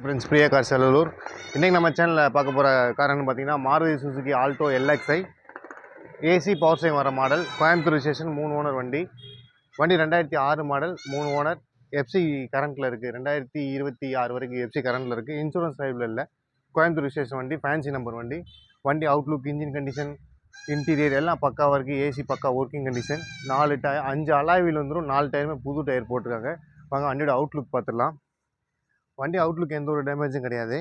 Friends, Priya car Sellur. இன்றைக்கி நம்ம சேனலில் பார்க்க போகிற காரன்னு பார்த்தீங்கன்னா Maruti Suzuki Alto LXi AC power steering வர மாடல், கோயம்புத்தூர் ரிஜிஸ்ட்ரேஷன், 3 ஓனர் வண்டி 2006 மாடல், 3 ஓனர், எஃப்சி கரண்ட்டில் இருக்குது. 2026 வரைக்கும் எஃப்சி கரண்ட்டில் இருக்குது. இன்சூரன்ஸ் லைவில் இல்லை. கோயம்புத்தூர் ரிஜிஸ்ட்ரேஷன் வண்டி, ஃபேன்சி நம்பர் வண்டி. வண்டி அவுட்லுக், இன்ஜின் கண்டிஷன், இன்டீரியர் எல்லாம் பக்காவாக இருக்குது. ஏசி பக்கா ஒர்க்கிங் கண்டிஷன். 5 அலாய் வீல் வந்துடும். 4 டயருமே புது டயர் போட்டிருக்காங்க. வாங்க வண்டியோட அவுட்லுக் பார்த்துடலாம். வண்டி அவுட்லுக் எந்த ஒரு டேமேஜும் கிடையாது.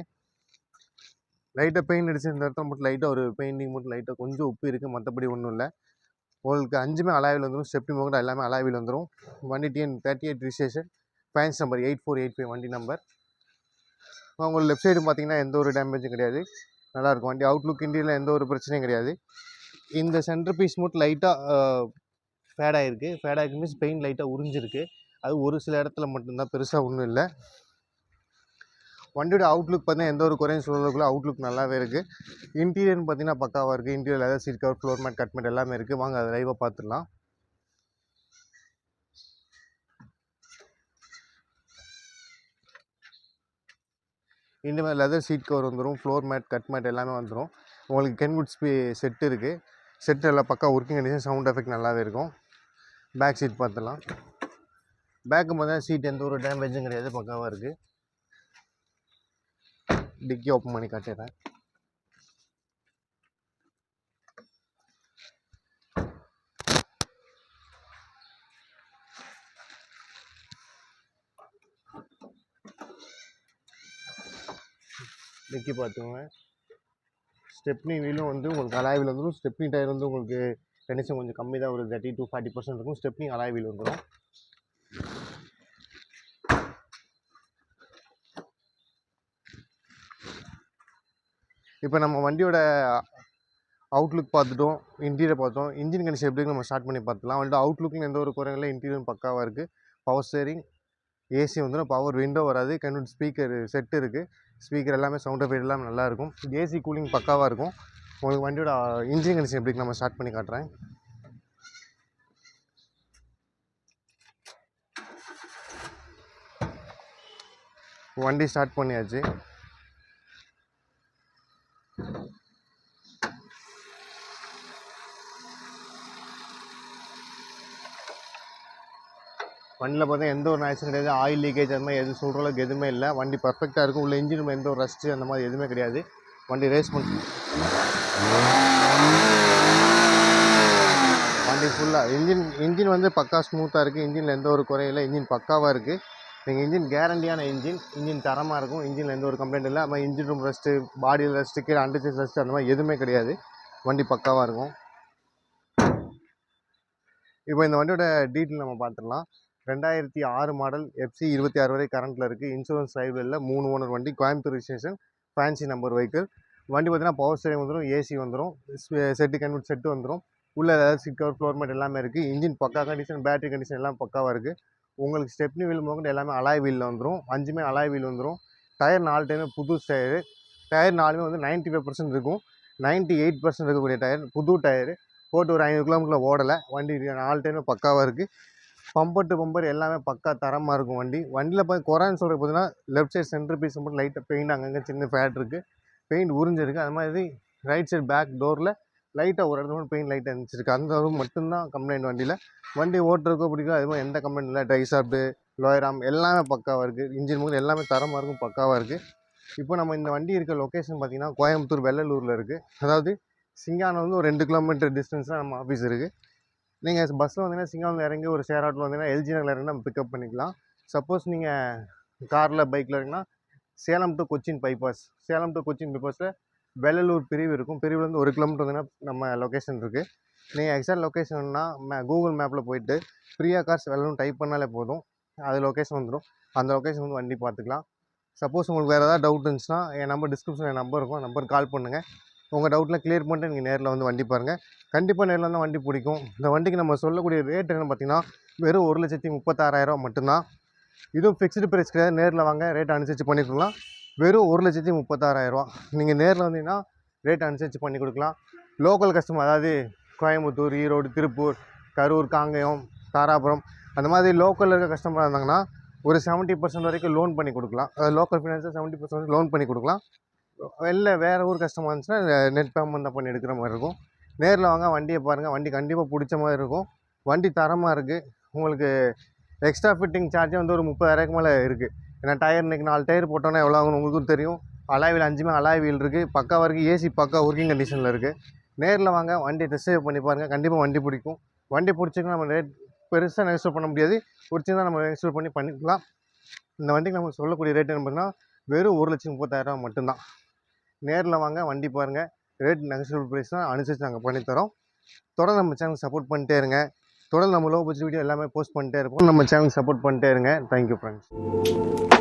லைட்டாக பெயிண்ட் அடிச்சு இந்த இடத்துல மட்டும் லைட்டாக ஒரு பெயிண்டிங் மட்டும் லைட்டாக கொஞ்சம் உப்பு இருக்குது, மற்றபடி ஒன்றும் இல்லை. உங்களுக்கு 5மே அலாய்வில் வந்துடும். ஸ்டெப்னி மோகன் எல்லாமே அலாய்வில் வந்துடும். வண்டி TN 38 ரிஜிஸ்ட்ரேஷன், ஃபேன்ஸ் நம்பர் 8485 வண்டி நம்பர். உங்களுக்கு லெஃப்ட் சைடு பார்த்தீங்கன்னா எந்த ஒரு டேமேஜும் கிடையாது, நல்லாயிருக்கும். வண்டி அவுட்லுக் இண்டியில் எந்த ஒரு பிரச்சனையும் கிடையாது. இந்த சென்டர் பீஸ் மட்டும் லைட்டாக ஃபேடாகிருக்கு. ஃபேடாகி மீன்ஸ் பெயிண்ட் லைட்டாக உறிஞ்சிருக்கு. அது ஒரு சில இடத்துல மட்டும்தான், பெருசாக ஒன்றும் இல்லை. வண்டியோட அவுட்லுக் பார்த்தீங்கன்னா எந்த ஒரு குறையும் சொல்கிறதுக்குள்ள அவுட்லுக் நல்லாவே இருக்குது. இன்டீரியர்னு பார்த்தீங்கன்னா பக்காவாக இருக்குது. Interior leather seat cover, floor mat, cut mat எல்லாமே இருக்குது. வாங்க அதை லைவாக பார்த்துடலாம். இந்த மாதிரி லெதர் சீட் கவர் வந்துடும், ஃப்ளோர் மேட், கட் மேட் எல்லாமே வந்துடும். உங்களுக்கு கென்வுட் செட்டு இருக்குது. செட்டு எல்லாம் பக்கா ஒர்க்கிங் கண்டிஷன், சவுண்ட் எஃபெக்ட் நல்லாவே இருக்கும். பேக் சீட் பார்த்துடலாம். பேக்கு பார்த்தீங்கன்னா சீட் எந்த ஒரு டேமேஜும் கிடையாது, பக்காவாக இருக்குது. டிக்கி ஓப்பன் பண்ணி காட்டிடுறேன். டிக்கி பார்த்துக்கோங்க. ஸ்டெப்னி வீலும் வந்து உங்களுக்கு அலாய் வீல் வந்துடும். ஸ்டெப்னி டயர் வந்து உங்களுக்கு கண்டிஷன் கொஞ்சம் கம்மி தான், ஒரு 30 to 40% இருக்கும். ஸ்டெப்னி அலாய் வீல் வந்துடும். இப்போ நம்ம வண்டியோட அவுட்லுக் பார்த்துட்டோம், இன்டீரியர் பார்த்தோம். இன்ஜின் கண்டிஷன் எப்படி நம்ம ஸ்டார்ட் பண்ணி பார்த்துலாம். வந்துட்டு அவுட்லுக்கில் எந்த ஒரு குறையும் இல்லை. இன்டீரியர் பக்காவாக இருக்குது. பவர் ஸ்டேரிங், ஏசி வந்துடும். பவர் விண்டோ வராது. கன்வெர்ட் ஸ்பீக்கர் செட்டு இருக்குது. ஸ்பீக்கர் எல்லாமே சவுண்ட் எஃபெக்ட் எல்லாமே நல்லாயிருக்கும். ஏசி கூலிங் பக்காவாக இருக்கும். உங்களுக்கு வண்டியோட இன்ஜின் கண்டிஷன் எப்படி நம்ம ஸ்டார்ட் பண்ணி காட்டுறேன். வண்டி ஸ்டார்ட் பண்ணியாச்சு. வண்டியில் பார்த்தீங்கன்னா எந்த ஒரு நாய்ஸும் கிடையாது. ஆயில் லீக்கேஜ் அந்த மாதிரி எதுவும் சொல்கிற அளவுக்கு எதுவுமே இல்லை. வண்டி பர்ஃபெக்டாக இருக்கும். உள்ள இன்ஜின் எந்த ஒரு ரஸ்ட்டு அந்த மாதிரி எதுவுமே கிடையாது. வண்டி ரேஸ் பண்ணி வண்டி ஃபுல்லாக இன்ஜின் வந்து பக்கா ஸ்மூத்தாக இருக்குது. இன்ஜினில் எந்த ஒரு குறையும் இல்லை. இன்ஜின் பக்காவாக இருக்குது. நீங்கள் இன்ஜின் கேரண்டியான இன்ஜின் தரமாக இருக்கும். இன்ஜினில் எந்த ஒரு கம்ப்ளைண்ட் இல்லை. அது மாதிரி இன்ஜின் ரூம் ரஸ்ட்டு, பாடியில் ரஸ்ட்டு, கீழே அண்டர்சைஸ் ரஸ்ட்டு அந்த மாதிரி எதுவுமே கிடையாது. வண்டி பக்காவாக இருக்கும். இப்போ இந்த வண்டியோட டீட்டெயில் நம்ம பார்த்துடலாம். 2006 மாடல், எஃப்சி 26 வரை கரண்ட்டில் இருக்குது. இன்சூரன்ஸ் லைவில் 3 ஓனர் வண்டி, Coimbatore registration, fancy number vehicle. வண்டி பார்த்தீங்கன்னா பவர் ஸ்டேரிங் வந்துடும், ஏசி வந்துடும், செட்டு கன்வெர்ட் செட்டு வந்துடும். உள்ள ஏதாவது சீட் கவர், ஃப்ளோர் மேட் எல்லாமே இருக்குது. இன்ஜின் பக்கா கண்டிஷன், பேட்டரி கண்டிஷன் எல்லாம் பக்காவாக இருக்குது. உங்களுக்கு ஸ்டெப்னி வீல் முதல் எல்லாமே அலாய் வீலில் வந்துடும். 5மே அலாய் வீல் வந்துடும். டயர் 4 டயருமே புது டயரு. டயர் 4மே வந்து 95% இருக்கும். 98% இருக்கக்கூடிய டயர், புது டயரு. போட்டு ஒரு 500 கிலோமீட்டரில் ஓடலை. வண்டி 4 டயருமே பக்காவாக இருக்குது. பம்பர் டு பம்பர் எல்லாமே பக்கா தரமாக இருக்கும். வண்டியில் பார்த்து குறைன்னு சொல்கிறது பார்த்தீங்கன்னா லெஃப்ட் சைட் சென்டர் பீஸ் மட்டும் லைட்டாக பெயிண்ட் அங்கங்கே சின்ன ஃபேட் இருக்குது, பெயிண்ட் உறிஞ்சிருக்கு. அது மாதிரி ரைட் சைடு பேக் டோரில் லைட்டாக ஒரு இடத்துல பெயிண்ட் லைட்டாக இருந்துச்சிருக்கு. அந்த அளவு மட்டும்தான் கம்ப்ளைண்ட் வண்டியில். வண்டி ஓட்டுறதுக்கோ பிடிக்கும், அது மாதிரி எந்த கம்ப்ளைண்ட் இல்லை. ட்ரை சாப்ட்டு, லோயராம் எல்லாமே பக்காவாக இருக்குது. இன்ஜின் முதல் எல்லாமே தரமாக இருக்கும், பக்காவாக இருக்குது. இப்போ நம்ம இந்த வண்டி இருக்க லொக்கேஷன் பார்த்திங்கன்னா கோயம்புத்தூர் வெள்ளலூரில் இருக்குது. அதாவது சிங்கானம் வந்து ஒரு 2 கிலோமீட்டர் டிஸ்டன்ஸில் நம்ம ஆஃபீஸ் இருக்குது. நீங்கள் பஸ்ஸில் வந்தீங்கன்னா சிங்கானத்தில் இறங்கி ஒரு ஷேர் ஆட்டோவில் வந்தீங்கன்னா LG நகரில் இறங்கி நம்ம பிக்கப் பண்ணிக்கலாம். சப்போஸ் நீங்கள் காரில் பைக்கில் இறங்கினா சேலம் டு கொச்சின் பைபாஸில் வெள்ளலூர் பிரிவு இருக்கும். பிரிவுலேருந்து 1 கிலோமீட்டர் வந்தீங்கன்னா நம்ம லொக்கேஷன் இருக்குது. நீங்கள் எக்ஸாக்ட் லொக்கேஷன்னா கூகுள் மேப்பில் போயிட்டு பிரியா கார்ஸ் வெள்ளலூர் டைப் பண்ணாலே போதும், அது லொக்கேஷன் வந்துடும். அந்த லொக்கேஷன் வந்து வண்டி பார்த்துக்கலாம். சப்போஸ் உங்களுக்கு வேறு ஏதாவது டவுட் இருந்துச்சுன்னா என் நம்பர் டிஸ்கிரிப்ஷனில் என் நம்பர் இருக்கும், நம்பர் கால் பண்ணுங்கள். உங்கள் டவுட்டில் கிளியர் பண்ணிட்டு நீங்கள் நேரில் வந்து வண்டி பாருங்கள். கண்டிப்பாக நேரில் வந்து வண்டி பிடிக்கும். இந்த வண்டிக்கு நம்ம சொல்லக்கூடிய ரேட் என்னென்னு பார்த்தீங்கன்னா வெறும் 1,36,000 மட்டும்தான். இதுவும் ஃபிக்ஸ்டு ப்ரைஸ் கிடையாது. நேரில் வாங்க, ரேட் அனுசரித்து பண்ணி கொடுக்கலாம். வெறும் 1,36,000. நீங்கள் நேரில் வந்தீங்கன்னா ரேட் அனுசரித்து பண்ணி கொடுக்கலாம். லோக்கல் கஸ்டமர், அதாவது கோயம்புத்தூர், ஈரோடு, திருப்பூர், கரூர், காங்கேயம், தாராபுரம் அந்த மாதிரி லோக்கலில் இருக்க கஸ்டமராக இருந்தாங்கன்னா ஒரு 70% வரைக்கும் லோன் பண்ணி கொடுக்கலாம். லோக்கல் ஃபினான்ஸில் 70% லோன் பண்ணி கொடுக்கலாம். வேறு ஊர் கஷ்டமாக இருந்துச்சுன்னா நெட் பேமெண்ட் தான் பண்ணி எடுக்கிற மாதிரி இருக்கும். நேரில் வாங்க, வண்டியை பாருங்கள். வண்டி கண்டிப்பாக பிடிச்ச மாதிரி இருக்கும். வண்டி தரமாக இருக்குது. உங்களுக்கு எக்ஸ்ட்ரா ஃபிட்டிங் சார்ஜே வந்து ஒரு 30,000க்கு மேலே இருக்குது. ஏன்னா டயர் இன்றைக்கி 4 டயர் போட்டோன்னா எவ்வளோ ஆகும்னு உங்களுக்கும் தெரியும். அலாய் வீல் 5மே அலாய் வீல் இருக்குது. பக்கா வரைக்கும் ஏசி பக்கா ஒர்க்கிங் கண்டிஷனில் இருக்குது. நேரில் வாங்க, வண்டி டெஸ்ட் ட்ரைவ் பண்ணி பாருங்கள். கண்டிப்பாக வண்டி பிடிக்கும். வண்டி பிடிச்சிங்கன்னா நம்ம ரேட் பெருசாக நெகோஷியேட் பண்ண முடியாது. பிடிச்சிருந்தா நம்ம நெகோஷியேட் பண்ணிக்கலாம். இந்த வண்டிக்கு நம்ம சொல்லக்கூடிய ரேட் என்ன பார்த்தீங்கன்னா வெறும் 1,30,000 மட்டும்தான். நேரில் வாங்க, வண்டி பாருங்கள். ரேட் நெகோஷியபிள் ப்ரைஸ் தான், அனுசரித்து நாங்கள் பண்ணித்தரோம். தொடர்ந்து நம்ம சேனல் சப்போர்ட் பண்ணிட்டே இருங்க. தொடர்ந்து நம்ம லோ பட்ஜெட் வீடியோ எல்லாமே போஸ்ட் பண்ணிட்டே இருப்போம். நம்ம சேனல் சப்போர்ட் பண்ணிட்டே இருங்க. Thank you friends.